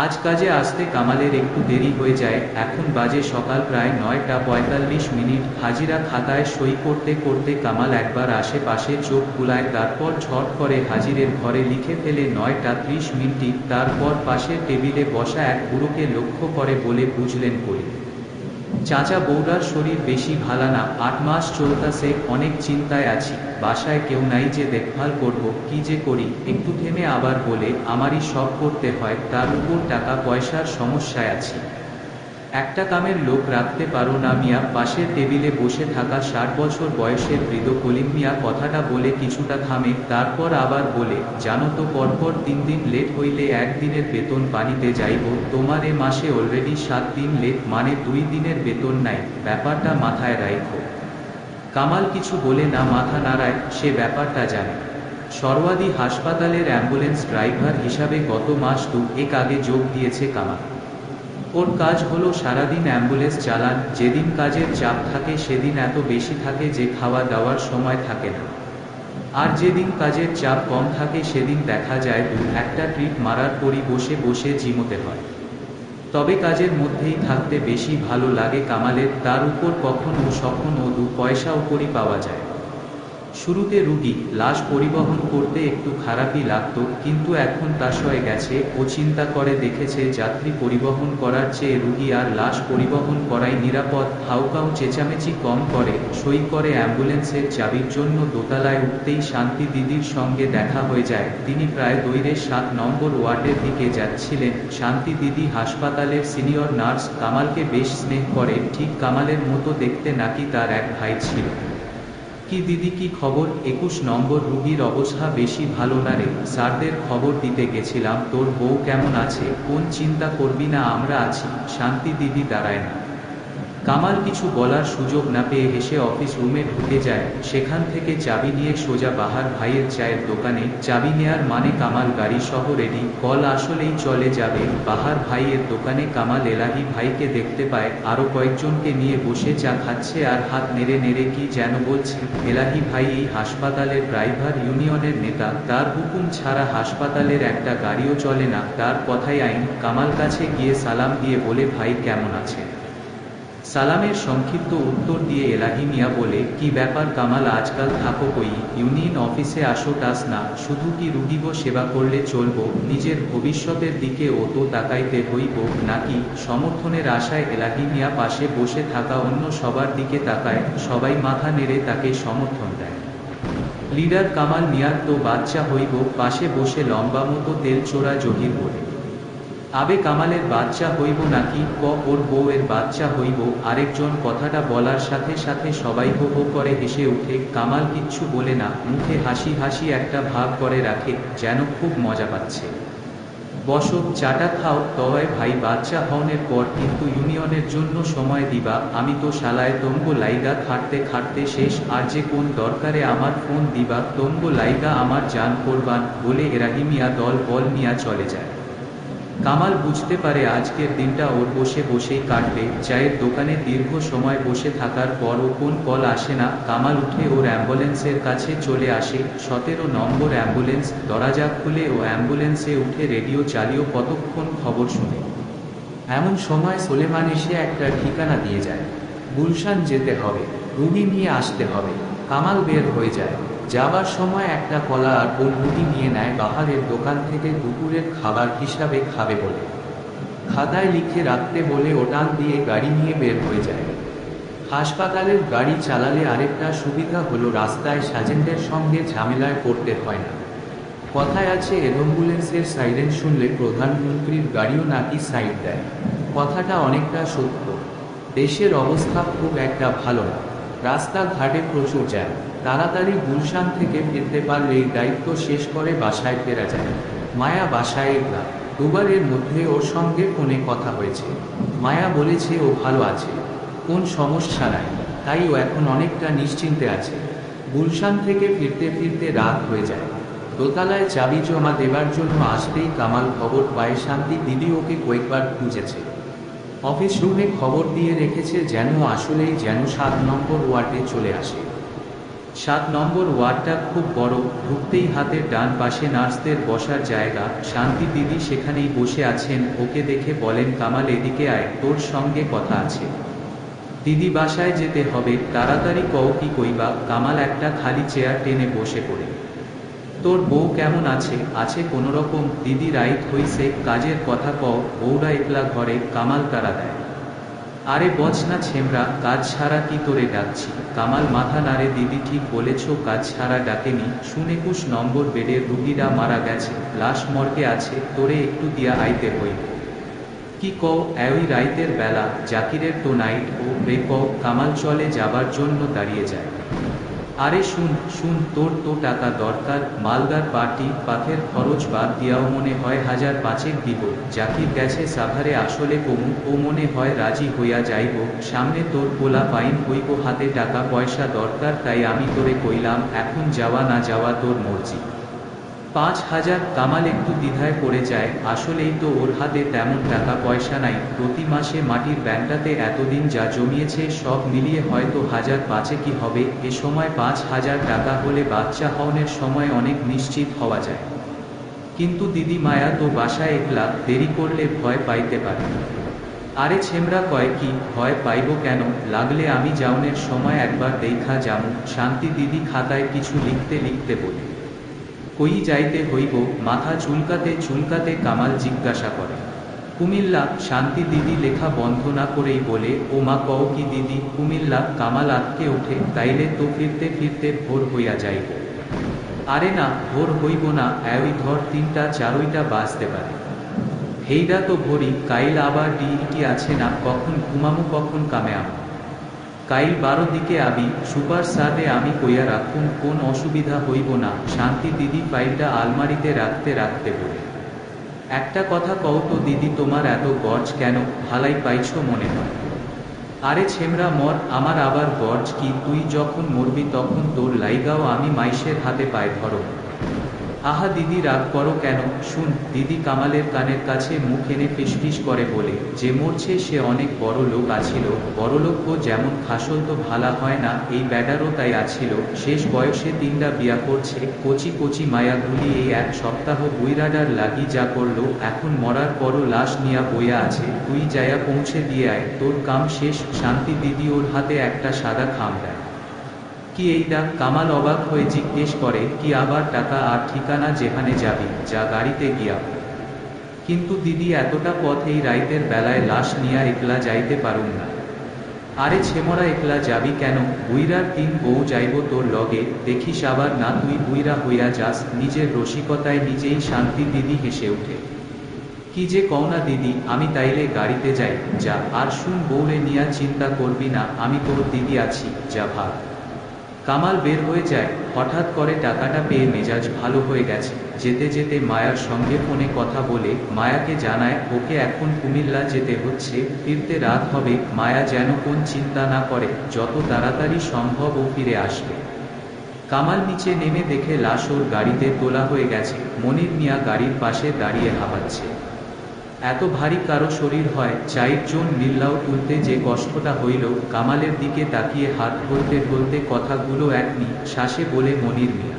আজ কাজে আসতে কামালের একটু দেরি হয়ে যায়। এখন বাজে সকাল প্রায় ৯টা ৪৫। হাজিরা খাতায় সই করতে করতে কামাল একবার আশেপাশে চোখ বুলায়, তারপর ঝট করে হাজিরের ঘরে লিখে ফেলে ৯টা ৩০। তারপর পাশের টেবিলে বসা এক বুড়োকে লক্ষ্য করে বলে, বুঝলেন করি চাচা বৌরার শরীর বেশি ভালা না, ৮ মাস চলতাছে, অনেক চিন্তায় আছি, বাসায় কেউ নাই যে দেখভাল করব, কি যে করি। একটু থেমে আবার বলে, আমারই সব করতে হয়, তার উপর টাকা পয়সার সমস্যায় আছি। একটা কামের লোক রাখতে পারো না মিয়া? পাশের টেবিলে বসে থাকা ৬০ বছর বয়সের বৃদ্ধ কলিম মিয়া কথাটা বলে কিছুটা থামে, তারপর আবার বলে, জানো তো, পরপর ৩ দিন লেট হইলে একদিনের বেতন পানিতে যাইব। তোমার এ মাসে অলরেডি ৭ দিন লেট, মানে ২ দিনের বেতন নাই। ব্যাপারটা মাথায় রাইখো। কামাল কিছু বলে না, মাথা নাড়ায়। সে ব্যাপারটা জানে। সরওয়াদি হাসপাতালের অ্যাম্বুলেন্স ড্রাইভার হিসাবে গত মাস ২ এক আগে যোগ দিয়েছে কামাল। ওর কাজ হলো সারাদিন অ্যাম্বুলেন্স চালান। যেদিন কাজের চাপ থাকে সেদিন এত বেশি থাকে যে খাওয়া দাওয়ার সময় থাকে না। আর যেদিন কাজের চাপ কম থাকে সেদিন দেখা যায় একটা ট্রিপ মারার পরই বসে বসে জিমোতে হয়। তবে কাজের মধ্যেই থাকতে বেশি ভালো লাগে কামালের, তার উপর কখনো সখনো ২ পয়সা উপরই পাওয়া যায়। শুরুতে রুগী লাশ পরিবহন করতে একটু খারাপই লাগতো, কিন্তু এখন তা সয়ে গেছে। ও চিন্তা করে দেখেছে, যাত্রী পরিবহন করার চেয়ে রুগী আর লাশ পরিবহন করাই নিরাপদ। হাউকাউ চেঁচামেচি কম করে, সই করে অ্যাম্বুলেন্সের চাবির জন্য দোতলায় উঠতেই শান্তি দিদির সঙ্গে দেখা হয়ে যায়। তিনি প্রায় দৈরের ৭ নম্বর ওয়ার্ডের দিকে যাচ্ছিলেন। শান্তি দিদি হাসপাতালের সিনিয়র নার্স, কামালকে বেশ স্নেহ করে, ঠিক কামালের মতো দেখতে নাকি তার এক ভাই ছিল। কি দিদি, কি খবর? ২১ নম্বর রুগীর অবস্থা বেশি ভালো না রে, স্যারদের খবর দিতে গেছিলাম। তোর বউ কেমন আছে? কোন চিন্তা করবি না, আমরা আছি। শান্তি দিদি দাঁড়ায় না। কামাল কিছু বলার সুযোগ না পেয়ে হেসে অফিস রুমে ঢুকে যায়। সেখান থেকে চাবি নিয়ে সোজা বাহার ভাইয়ের চায়ের দোকানে। চাবি নেয়ার মানে কামাল গাড়ি সহ রেডি, কল আসলেই চলে যাবে বাহার ভাইয়ের দোকানে। কামাল এলাহি ভাইকে দেখতে পায় আরো কয়েকজনকে নিয়ে বসে চা খাচ্ছে আর হাত নেড়ে নেড়ে কি যেন বলছে। এলাহি ভাই এই হাসপাতালের ড্রাইভার ইউনিয়নের নেতা, তার হুকুম ছাড়া হাসপাতালের একটা গাড়িও চলে না, তার কথাই আইন। কামাল কাছে গিয়ে সালাম দিয়ে বলে, ভাই কেমন আছে? সালামের সংক্ষিপ্ত উত্তর দিয়ে এলাহি মিয়া বলে, কি ব্যাপার কামাল, আজকাল থাকো কই? ইউনিয়ন অফিসে আসো টাস না, শুধু কি রুগীগো সেবা করলে চলব? নিজের ভবিষ্যতের দিকে ও তো তাকাইতে হইব নাকি? সমর্থনের আশায় এলাহি মিয়া পাশে বসে থাকা অন্য সবার দিকে তাকায়। সবাই মাথা নেড়ে তাকে সমর্থন দেয়। লিডার কামাল মিয়ার তো বাচ্চা হইব, পাশে বসে লম্বা মতো তেল চোরা জহির বলে, আবে কামালের বাচ্চা হইব নাকি? ওর বউয়ের বাচ্চা হইব। আরেকজন কথাটা বলার সাথে সাথে সবাই হো হো করে হেসে উঠে। কামাল কিচ্ছু বলে না, মুখে হাসি হাসি একটা ভাব করে রাখে, যেন খুব মজা পাচ্ছে। বসো, চাটা খাও। তয় ভাই, বাচ্চা হওনের পর কিন্তু ইউনিয়নের জন্য সময় দিবা। আমি তো শালায় তম্বো লাইগা খাটতে খাটতে শেষ, আর যে কোন দরকারে আমার ফোন দিবা, তম্বো লাইগা আমার জান কোরবান। বলে এরাহি মিয়া দল বল নিয়া চলে যায়। কামাল বুঝতে পারে আজকের দিনটা ওর বসে বসেই কাটবে। চায়ের দোকানে দীর্ঘ সময় বসে থাকার পর ও কোন কল আসে না। কামাল উঠে ওর অ্যাম্বুলেন্সের কাছে চলে আসে। ১৭ নম্বর অ্যাম্বুলেন্স। দরজা খুলে ও অ্যাম্বুলেন্সে উঠে রেডিও চালিয়ে কতক্ষণ খবর শুনে। এমন সময় সোলেমান এসে একটা ঠিকানা দিয়ে যায়। গুলশান যেতে হবে, রুগী নিয়ে আসতে হবে। কামাল বের হয়ে যায়। যাবার সময় একটা কলা আর রুটি নিয়ে নেয় বাহারের দোকান থেকে, দুপুরের খাবার হিসাবে খাবে বলে। খাতায় লিখে রাখতে বলে ওটান দিয়ে গাড়ি নিয়ে বের হয়ে যায়। হাসপাতালের গাড়ি চালালে আরেকটা সুবিধা হলো রাস্তায় সাজেন্টের সঙ্গে ঝামেলায় পড়তে হয় না। কথায় আছে, অ্যাম্বুলেন্সের সাইরেন শুনলে প্রধানমন্ত্রীর গাড়িও নাকি সাইড দেয়। কথাটা অনেকটা সত্য। দেশের অবস্থা খুব একটা ভালো না, রাস্তাঘাটে প্রচুর জ্যাম। তাড়াতাড়ি গুলশান থেকে ফিরতে পারলেই দায়িত্ব শেষ করে বাসায় ফেরা যায়। মায়া বাসায় একা। দুবারের মধ্যে ওর সঙ্গে ফোনে কথা হয়েছে। মায়া বলেছে ও ভালো আছে, কোন সমস্যা নাই, তাই ও এখন অনেকটা নিশ্চিন্তে আছে। গুলশান থেকে ফিরতে ফিরতে রাত হয়ে যায়। দোতলায় চাবি জমা দেবার জন্য আসতেই কামাল খবর পায় শান্তি দিদি ওকে কয়েকবার খুঁজেছে। অফিস রুমে খবর দিয়ে রেখেছে যেন আসলেই যেন ৭ নম্বর ওয়ার্ডে চলে আসে। 7 নম্বর ওয়ার্ডটা খুব বড়, ঢুকতেই হাতের ডান পাশে নার্সদের বসার জায়গা। শান্তি দিদি সেখানেই বসে আছেন। ওকে দেখে বলেন, কামাল এদিকে আয়, তোর সঙ্গে কথা আছে। দিদি বাসায় যেতে হবে, তাড়াতাড়ি কও কি কইবা। কামাল একটা খালি চেয়ার টেনে বসে পড়ে। তোর বউ কেমন আছে? আছে কোনোরকম। দিদি রাইট হইছে, কাজের কথা কও। বউরা একলা ঘরে। কামাল তাড়া দেয়, আরে বচ না ছেমরা, কাজ ছাড়া কি তোরে ডাকছি। কামাল মাথা নাড়ে, দিদি ঠিক বলেছ, কাজ ছাড়া ডাকেনি। 21 নম্বর বেডের রুগীরা মারা গেছে, লাশ মর্গে আছে, তোরে একটু দিয়া আইতে হইব। কি কও ওই রাইতের বেলা? জাকিরের তো নাইট। ও রে কও। কামাল চলে যাবার জন্য দাঁড়িয়ে যায়। আরে শুন শুন, তোর তো টাকা দরকার। মালদার পার্টি পাথের খরচ বাদ দিয়াও মনে হয় 1,500 দিব। জাকির গেছে সাভারে, আসলে কমু, ও মনে হয় রাজি হইয়া যাইব। সামনে তোর পোলা পাইন হইব, হাতে টাকা পয়সা দরকার, তাই আমি তোরে কইলাম, এখন যাওয়া না যাওয়া তোর মর্জি। 5,000। কামাল একটু দ্বিধায় পড়ে যায়, আসলেই তো ওর হাতে তেমন টাকা পয়সা নাই। প্রতি মাসে মাটির ব্যাংকটাতে এতদিন যা জমিয়েছে সব মিলিয়ে হয়তো 1,500 কি হবে। এ সময় 5,000 টাকা হলে বাচ্চা হওয়ার সময় অনেক নিশ্চিত হওয়া যায়। কিন্তু দিদি মায়া তো বাসায় একলা, দেরি করলে ভয় পাইতে পারে। আরে ছেমরা কয় কি, ভয় পাইব কেন? লাগলে আমি যাওনের সময় একবার দেখা যামু। শান্তি দিদি খাতায় কিছু লিখতে লিখতে বলে, কই যাইতে হইব? মাথা চুলকাতে চুলকাতে কামাল জিজ্ঞাসা করে। কুমিল্লা। শান্তি দিদি লেখা বন্ধ না করেই বলে, ও মা কও কি দিদি, কুমিল্লা? কামাল আটকে ওঠে, তাইলে তো ফিরতে ফিরতে ভোর হইয়া যাইব। আরে না, ভোর হইব না, ওই ধর 3টা 4টা বাজতে পারে। হেইডা তো ভোরই, কাইল আবার ডিউটি আছে না, কখন ঘুমামু কখন কামে আমু। কাইল 12 দিকে আবি, সুপার সারে আমি কইয়া রাখুন, কোন অসুবিধা হইব না। শান্তি দিদি ফাইলটা আলমারিতে রাখতে রাখতে বলে, একটা কথা কও তো দিদি, তোমার এত গর্জ কেন? ভালাই পাইছ মনে হয়। আরে ছেমরা মর, আমার আবার গর্জ কি? তুই যখন মরবি তখন তোর লাইগাও আমি মাইশের হাতে পায়ে ধরব। আহা দিদি রাগ করো কেন? শুন। দিদি কামালের কানের কাছে মুখ এনে ফিসফিস করে বলে, যে মরছে সে অনেক বড় লোক আছিল। বড়লোক ও যেমন খাসল তো ভালা হয় না, এই ব্যাডারও তাই আছিল। শেষ বয়সে 3টা বিয়া করছে, কচি কচি মায়াগুলি এই 1 সপ্তাহ বুইরাডার লাগি যা করলো। এখন মরার পরও লাশ নিয়া বইয়া আছে, তুই যায়া পৌঁছে দিয়ে আয়, তোর কাম শেষ। শান্তি দিদি ওর হাতে একটা সাদা খাম দেয়। কি এইটা? কামাল অবাক হয়ে জিজ্ঞেস করে, কি আবার টাকা আর ঠিকানা, যেখানে যাবি যা, গাড়িতে গিয়া। কিন্তু দিদি এতটা পথ এই রাইতের বেলায় লাশ নিয়া একলা যাইতে পারুম না। আরে ছেমরা একলা যাবি কেন? বুইরার 3 বউ যাইব তোর লগে, দেখিস আবার না তুই বুইরা হইয়া যাস। নিজের রসিকতায় নিজেই শান্তি দিদি হেসে ওঠে। কি যে কও না দিদি, আমি তাইলে গাড়িতে যাই। যা, আর শুন, বউরে নিয়া চিন্তা করবি না, আমি তোর দিদি আছি, যা ভাগ। কামাল বের হয়ে যায়। হঠাৎ করে টাকাটা পেয়ে মেজাজ ভালো হয়ে গেছে। যেতে যেতে মায়ার সঙ্গে ফোনে কথা বলে মায়াকে জানায় ওকে এখন কুমিল্লা যেতে হচ্ছে, ফিরতে রাত হবে। মায়া যেন কোন চিন্তা না করে, যত তাড়াতাড়ি সম্ভব ও ফিরে আসবে। কামাল নিচে নেমে দেখে লাশ ওর গাড়িতে তোলা হয়ে গেছে। মনির মিয়া গাড়ির পাশে দাঁড়িয়ে হাঁপাচ্ছে। এত ভারী কারো শরীর হয়? 4 জন মিল্লাও তুলতে যে কষ্টটা হইল। কামালের দিকে তাকিয়ে হাত ঢলতে ঢলতে কথাগুলো এক শ্বাসে বলে, মনির মিয়া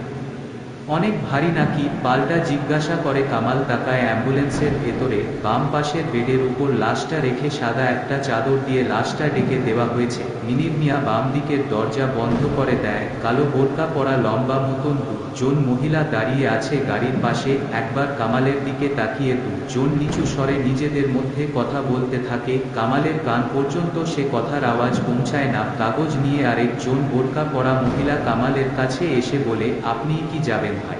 অনেক ভারী নাকি? পাল্টা জিজ্ঞাসা করে কামাল। তাকায় অ্যাম্বুলেন্সের ভেতরে বাম পাশের বেডের উপর লাশটা রেখে সাদা একটা চাদর দিয়ে লাশটা ডেকে দেওয়া হয়েছে। মিনির মিয়া বাম দিকের দরজা বন্ধ করে দেয়। কালো বোরকা পরা লম্বা মতন 2 জন মহিলা দাঁড়িয়ে আছে গাড়ির পাশে। একবার কামালের দিকে তাকিয়ে 2 জন নিচু স্বরে নিজেদের মধ্যে কথা বলতে থাকে। কামালের কান পর্যন্ত সে কথার আওয়াজ পৌঁছায় না। কাগজ নিয়ে আরেকজন বোরকা পরা মহিলা কামালের কাছে এসে বলে, আপনি কি যাবেন ভাই?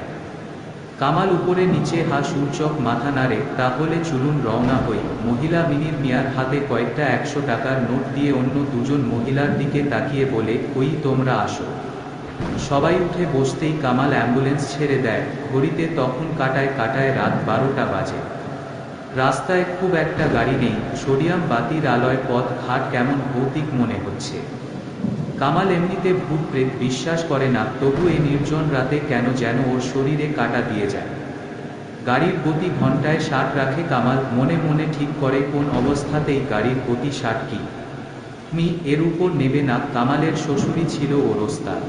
কামাল উপরে নিচে সূচক মাথা নাড়ে। তাহলে চলুন রওনা হই। মহিলা মিনির মিয়ার হাতে কয়েকটা 100 টাকার নোট দিয়ে অন্য 2 জন মহিলার দিকে তাকিয়ে বলে, ওই তোমরা আসো। সবাই উঠে বসতেই কামাল অ্যাম্বুলেন্স ছেড়ে দেয়। ঘড়িতে তখন কাটায় কাটায় রাত 12টা বাজে। রাস্তায় খুব একটা গাড়ি নেই। সোডিয়াম বাতির আলোয় পথ ঘাট কেমন ভৌতিক মনে হচ্ছে। কামাল এমনিতে ভূত প্রেত বিশ্বাস করে না, তবু এই নির্জন রাতে কেন যেন ওর শরীরে কাটা দিয়ে যায়। গাড়ির গতি ঘন্টায় 60 রাখে কামাল। মনে মনে ঠিক করে কোন অবস্থাতেই গাড়ির গতি 60 কি. মি. এর উপর নেবে না। কামালের শ্বশুরই ছিল ওর ওস্তাদ।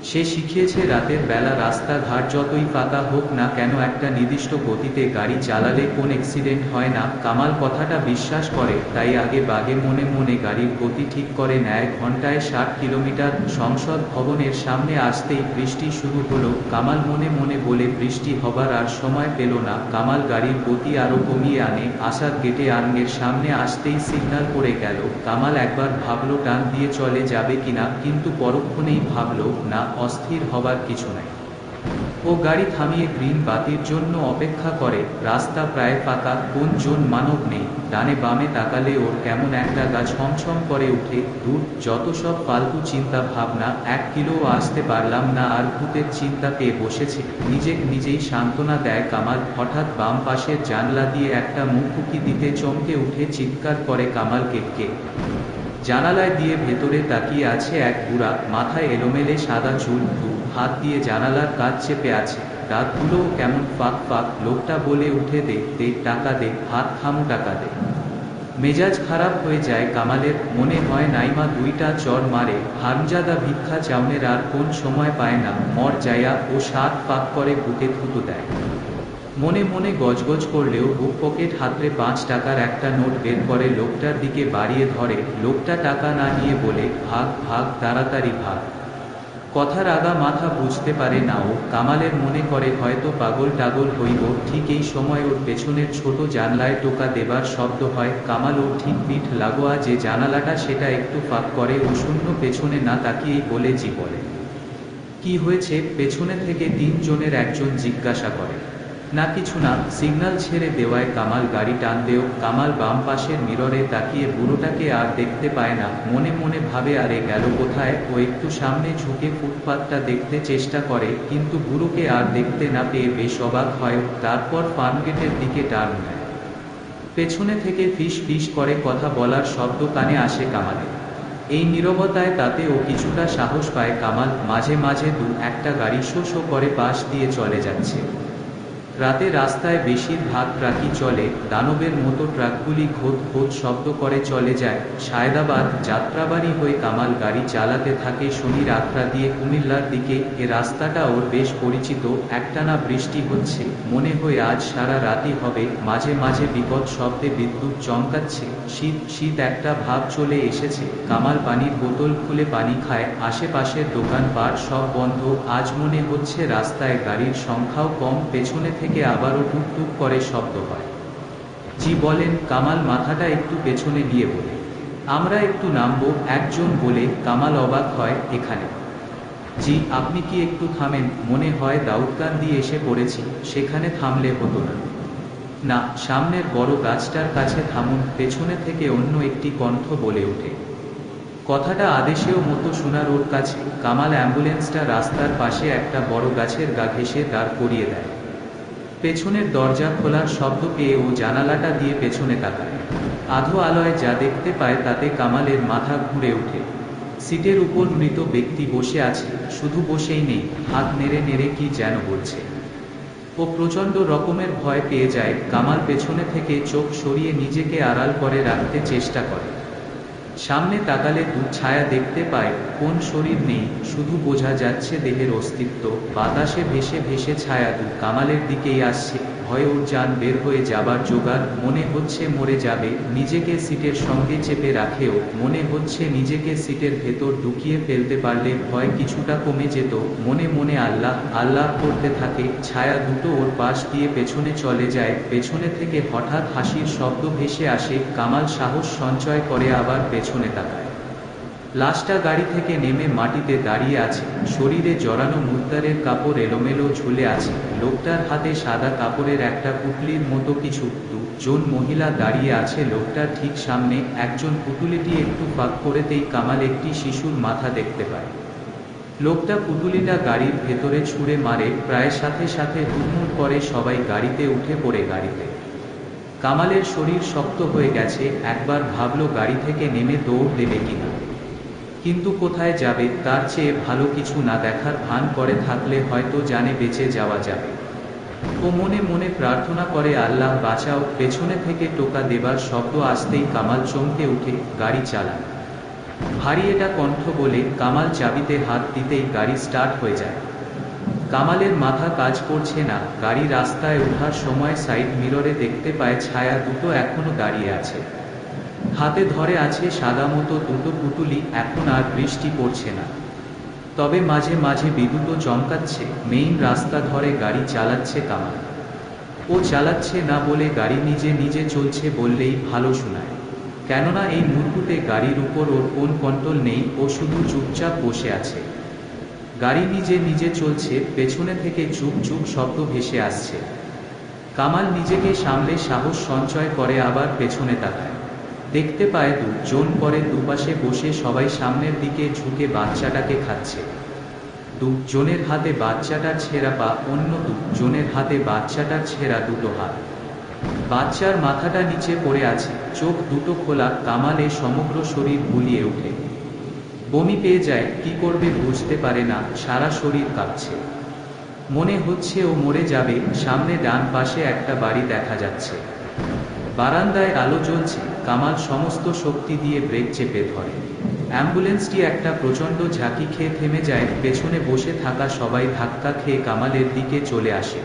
সে শিখিয়েছে রাতের বেলা রাস্তাঘাট যতই ফাঁকা হোক না কেন একটা নির্দিষ্ট গতিতে গাড়ি চালালে কোন অ্যাক্সিডেন্ট হয় না। কামাল কথাটা বিশ্বাস করে, তাই আগে বাগে মনে মনে গাড়ির গতি ঠিক করে নেয় ঘন্টায় 60 কিলোমিটার। সংসদ ভবনের সামনে আসতেই বৃষ্টি শুরু হলো। কামাল মনে মনে বলে বৃষ্টি হবার আর সময় পেল না। কামাল গাড়ির গতি আরো কমিয়ে আনে। আসাদ গেটে আর্নের সামনে আসতেই সিগন্যাল পড়ে গেল। কামাল একবার ভাবলো টান দিয়ে চলে যাবে কিনা, কিন্তু পরক্ষণেই ভাবলো না, অস্থির হবার কিছু নাই। ও গাড়ি থামিয়ে গ্রিন বাতির জন্য অপেক্ষা করে। রাস্তা প্রায় ফাঁকা, কোন জন মানব নেই। ডানে বামে তাকালে ওর কেমন একটা গা ছমছম করে উঠে। দূর, যত সব ফালতু চিন্তা ভাবনা, 1 কিলোও আসতে পারলাম না আর ভূতের চিন্তা পেয়ে বসেছি। নিজেই সান্ত্বনা দেয় কামাল। হঠাৎ বাম পাশের জানলা দিয়ে একটা মুখোমুখি দিতে চমকে উঠে চিৎকার করে কামাল, কে? জানালায় দিয়ে ভেতরে তাকিয়ে আছে এক বুড়া, মাথায় এলোমেলে সাদা চুল, হাত দিয়ে জানালার কাজ চেপে আছে, দাঁতগুলোও কেমন ফাঁক ফাঁক। লোকটা বলে উঠে, দে টাকা দে, হাত থামু, টাকা দে। মেজাজ খারাপ হয়ে যায় কামালের। মনে হয় নাইমা 2টা চড় মারে। হারামজাদা ভিক্ষা চাউনের আর কোন সময় পায় না। মর যায়া ও 7 ফাঁক করে বুকে থুতু দেয়। মনে মনে গজগজ করলেও বুক পকেট হাতড়ে 5 টাকার একটা নোট বের করে লোকটার দিকে বাড়িয়ে ধরে। লোকটা টাকা না নিয়ে বলে, ভাগ, তাড়াতাড়ি ভাগ। কথার আগা মাথা বুঝতে পারে না ও। কামালের মনে করে হয়তো পাগল টাগল হইব। ঠিক এই সময় ওর পেছনের ছোট জানলায় টোকা দেবার শব্দ হয়। কামাল ওর ঠিক পিঠ লাগোয়া যে জানালাটা সেটা একটু ফাঁক করে ও শূন্য পেছনে না তাকিয়েই বলে, জি বলে। কি হয়েছে? পেছনে থেকে 3 জনের একজন জিজ্ঞাসা করে। না কিছু না। সিগন্যাল ছেড়ে দেওয়ায় কামাল গাড়ি টান দেও। কামাল বাম পাশের মিররে তাকিয়ে বুড়োটাকে আর দেখতে পায় না। মনে মনে ভাবে, আরে গেল কোথায়। ও একটু সামনে ঝুঁকে ফুটপাতটা দেখতে চেষ্টা করে, কিন্তু বুড়োকে আর দেখতে না পেয়ে বেশ অবাক হয়। তারপর ফার্মগেটের দিকে টার্ন নেয়। পেছনে থেকে ফিস ফিস করে কথা বলার শব্দ কানে আসে কামালের। এই নীরবতায় তাতে ও কিছুটা সাহস পায় কামাল। মাঝে মাঝে 2-1টা গাড়ি শো শো করে পাশ দিয়ে চলে যাচ্ছে। রাতে রাস্তায় বেশিরভাগ ট্রাকই চলে। দানবের মতো ট্রাকগুলি ঘোত ঘোত শব্দ করে চলে যায়। সায়দাবাদ যাত্রাবাড়ি হয়ে কামাল গাড়ি চালাতে থাকে শনির আখড়া দিয়ে কুমিল্লার দিকে। এ রাস্তাটা ওর বেশ পরিচিত। একটানা বৃষ্টি হচ্ছে, মনে হয় আজ সারা রাতই হবে। মাঝে মাঝে বিকট শব্দে বিদ্যুৎ চমকাচ্ছে। শীত একটা ভাব চলে এসেছে। কামাল পানির বোতল খুলে পানি খায়। আশেপাশের দোকানপাট সব বন্ধ। আজ মনে হচ্ছে রাস্তায় গাড়ির সংখ্যাও কম। পেছনে থেকে আবারও টুকটুক করে শব্দ হয়। জি বলেন? কামাল মাথাটা একটু পেছনে নিয়ে বলে। আমরা একটু নামবো, একজন বলে। কামাল অবাক হয়, এখানে? জি, আপনি কি একটু থামেন? মনে হয় দাউদকান্দি এসে পড়েছি। সেখানে থামলে হতো না? না, সামনের বড় গাছটার কাছে থামুন। পেছনে থেকে অন্য একটি কণ্ঠ বলে ওঠে। কথাটা আদেশেও মতো শোনার ওর কাছে। কামাল অ্যাম্বুলেন্সটা রাস্তার পাশে একটা বড় গাছের গা ঘেঁষে দাঁড় করিয়ে দেয়। পেছনের দরজা খোলার শব্দ পেয়ে ও জানালাটা দিয়ে পেছনে তাকায়। আধো আলোয় যা দেখতে পায় তাতে কামালের মাথা ঘুরে ওঠে। সিটের উপর মৃত ব্যক্তি বসে আছে। শুধু বসেই নেই, হাত নেড়ে নেড়ে কি যেন বলছে। ও প্রচণ্ড রকমের ভয় পেয়ে যায়। কামাল পেছনে থেকে চোখ সরিয়ে নিজেকে আড়াল করে রাখতে চেষ্টা করে। সামনে তাকালে ছায়া দেখতে পায়। কোন শরীর নেই, শুধু বোঝা যাচ্ছে দেহের অস্তিত্ব। বাতাসে ভেসে ভেসে ছায়া কামালের দিকেই আসছে। ভয়ে ওর জান বের হয়ে যাবার জোগাড়। মনে হচ্ছে মরে যাবে। নিজেকে সিটের সঙ্গে চেপে রাখেও। মনে হচ্ছে নিজেকে সিটের ভেতর ঢুকিয়ে ফেলতে পারলে ভয় কিছুটা কমে যেত। মনে মনে আল্লাহ আল্লাহ করতে থাকে। ছায়া দুটো ওর পাশ দিয়ে পেছনে চলে যায়। পেছনে থেকে হঠাৎ হাসির শব্দ ভেসে আসে। কামাল সাহস সঞ্চয় করে আবার পেছনে তাকায়। লাশটা গাড়ি থেকে নেমে মাটিতে দাঁড়িয়ে আছে। শরীরে জড়ানো মুদ্দারের কাপড় এলোমেলো ঝুলে আছে। লোকটার হাতে সাদা কাপড়ের একটা পুটলির মতো কিছু। 2জন মহিলা দাঁড়িয়ে আছে লোকটার ঠিক সামনে। একজন পুটুলিটি একটু ফাঁক করেতেই কামাল একটি শিশুর মাথা দেখতে পায়। লোকটা পুটুলিটা গাড়ির ভেতরে ছুঁড়ে মারে। প্রায় সাথে সাথে হুড়মুড় করে সবাই গাড়িতে উঠে পড়ে। গাড়িতে কামালের শরীর শক্ত হয়ে গেছে। একবার ভাবল গাড়ি থেকে নেমে দৌড় দেবে কিনা, কিন্তু কোথায় যাবে? তার চেয়ে ভালো কিছু না দেখার ভান করে থাকলে হয়তো জানে বেঁচে যাওয়া যাবে। ও মনে মনে প্রার্থনা করে, আল্লাহ বাঁচাও। পেছনে থেকে টোকা দেবার শব্দ আসতেই কামাল চমকে উঠে গাড়ি চালায়। ভারী এটা কণ্ঠ বলে কামাল চাবিতে হাত দিতেই গাড়ি স্টার্ট হয়ে যায়। কামালের মাথা কাজ করছে না। গাড়ি রাস্তায় ওঠার সময় সাইড মিররে দেখতে পায় ছায়া দুটো এখনো দাঁড়িয়ে আছে। হাতে ধরে আছে সাদা মতো দুটো পুতুলি। এখন আর বৃষ্টি পড়ছে না, তবে মাঝে মাঝে বিদ্যুৎও চমকাচ্ছে। মেইন রাস্তা ধরে গাড়ি চালাচ্ছে কামাল। ও চালাচ্ছে না বলে গাড়ি নিজে নিজে চলছে বললেই ভালো শোনায়, কেননা এই মুহূর্তে গাড়ির উপর ওর কোন কন্ট্রোল নেই। ও শুধু চুপচাপ বসে আছে। গাড়ি নিজে নিজে চলছে, পেছনে থেকে চুপ চুপ শব্দ ভেসে আসছে। কামাল নিজেকে সামলে সাহস সঞ্চয় করে আবার পেছনে তাকায়। দেখতে পায় দুজন করে দুপাশে বসে সবাই সামনের দিকে ঝুঁকে বাচ্চাটাকে খাচ্ছে। দুজনের হাতে বাচ্চাটার ছেঁড়া পা, অন্য দুজনের হাতে বাচ্চাটার ছেঁড়া দুটো হাত। বাচ্চার মাথাটা নিচে পড়ে আছে, চোখ দুটো খোলা। কামালে সমগ্র শরীর গুলিয়ে ওঠে, বমি পেয়ে যায়। কি করবে বুঝতে পারে না, সারা শরীর কাঁপছে। মনে হচ্ছে ও মরে যাবে। সামনে ডান পাশে একটা বাড়ি দেখা যাচ্ছে, বারান্দায় আলো জ্বলছে। কামাল সমস্ত শক্তি দিয়ে ব্রেক চেপে ধরে। অ্যাম্বুলেন্সটি একটা প্রচণ্ড ঝাঁকি খেয়ে থেমে যায়। পেছনে বসে থাকা সবাই ধাক্কা খেয়ে কামালের দিকে চলে আসে।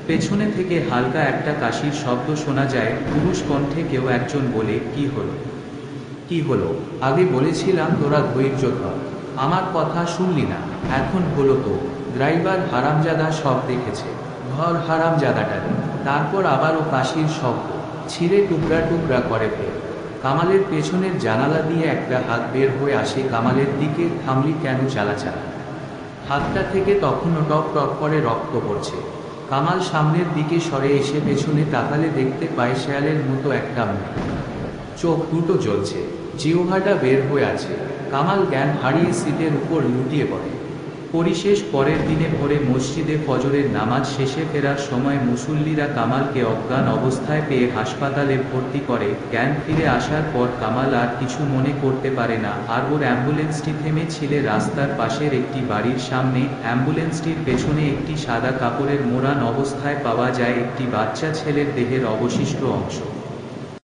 পেছনে থেকে হালকা একটা কাশির শব্দ শোনা যায়। পুরুষ কণ্ঠে কেউ একজন বলে, কি হলো? কি হলো? আগে বলেছিলাম তোরা ধৈর্য ধর, আমার কথা শুনলি না, এখন হলো তো। ড্রাইভার হারামজাদা সব দেখেছে, ঘর হারামজাদাটারে। তারপর আবারও কাশির শব্দ, ছিঁড়ে টুকরা টুকরা করে ফেল। কামালের পেছনের জানালা দিয়ে একটা হাত বের হয়ে আসে কামালের দিকে। থামলি কেন? চালা। হাতটা থেকে তখনও টপ টপ করে রক্ত পড়ছে। কামাল সামনের দিকে সরে এসে পেছনে তাকালে দেখতে পায় শেয়ালের মতো একটা মুখ, চোখ দুটো জ্বলছে, জিহ্বাটা বের হয়ে আছে। কামাল জ্ঞান হারিয়ে সিটের উপর লুটিয়ে পড়ে। পরিশেষ পরের দিনে ভোরে মসজিদে ফজরের নামাজ শেষে ফেরার সময় মুসল্লিরা কামালকে অজ্ঞান অবস্থায় পেয়ে হাসপাতালে ভর্তি করে। জ্ঞান ফিরে আসার পর কামাল আর কিছু মনে করতে পারে না। আর ওর অ্যাম্বুলেন্সটি থেমেছিল রাস্তার পাশের একটি বাড়ির সামনে। অ্যাম্বুলেন্সটির পেছনে একটি সাদা কাপড়ের মোড়ান অবস্থায় পাওয়া যায় একটি বাচ্চা ছেলের দেহের অবশিষ্ট অংশ।